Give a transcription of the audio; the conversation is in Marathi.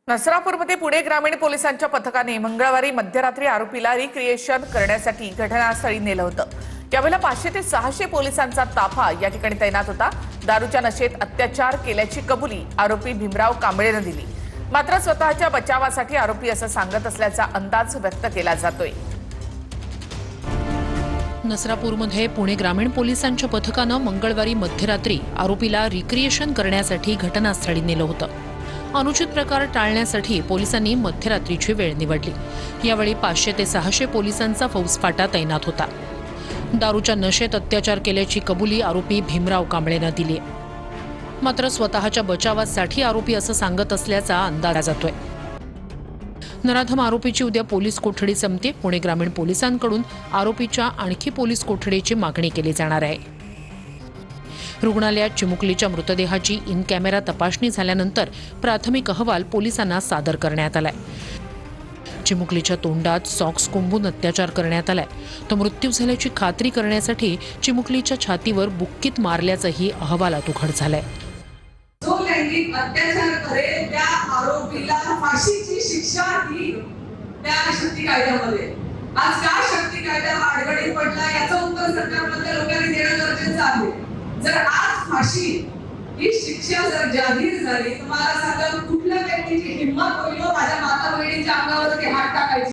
नसरापूरमध्ये पुणे ग्रामीण पोलिसांच्या पथकाने मंगळवारी मध्यरात्री आरोपीला रिक्रिएशन करण्यासाठी घटनास्थळी नेलं होतं। यावेळेला 500 ते 600 पोलिसांचा ताफा या ठिकाणी तैनात होता। दारूच्या नशेत अत्याचार केल्याची कबुली आरोपी भीमराव कांबळेने दिली। मात्र स्वतःच्या बचावासाठी आरोपी असं सांगत असल्याचा अंदाज व्यक्त केला जातोय। नसरापूरमध्ये पुणे ग्रामीण पोलिसांच्या पथकानं मंगळवारी मध्यरात्री आरोपीला रिक्रिएशन करण्यासाठी घटनास्थळी नेलं होतं। अनुचित प्रकार टाळण्यासाठी पोलिसांनी मध्यरात्रीची वेळ निवडली। यावेळी 500 ते 600 पोलिसांचा फौजफाटा तैनात होता। दारूच्या नशेत अत्याचार केल्याची कबुली आरोपी भीमराव कांबळेनं दिली। मात्र स्वतःच्या बचावासाठी आरोपी असं सांगत असल्याचा अंदाज जातोय। नराधम आरोपीची उद्या पोलीस कोठडी संपते। पुणे ग्रामीण पोलिसांकडून आरोपीच्या आणखी पोलीस कोठडीची मागणी केली जाणार आहे। रुग्णालयात चिमुकलीच्या मृतदेहाची इन कॅमेरा तपासणी झाल्यानंतर प्राथमिक अहवाल पोलिसांना सादर करण्यात आलाय। चिमुकलीच्या तोंडात सॉक्स कोंबून अत्याचार करण्यात आलाय। तो मृत्यू झाल्याची खात्री करण्यासाठी चिमुकलीच्या छातीवर बुक्कीत मारल्याचंही अहवालात उघड झालंय। जो लैंगिक अत्याचार करेल त्या आरोपीला फाशीची शिक्षा ही त्या शक्ती कायद्यामध्ये। आज का शक्ती कायदा हा अडगडीत पडला याचं उत्तर सरकारमध्ये लोकांनी देणं गरजेचं आहे। जर आज फाशी ही शिक्षा जर जाहीर झाली, तुम्हाला सांगा कुठल्या व्यक्तीची हिंमत होईल माझ्या माता बहिणीच्या अंगावरती हात टाकायची।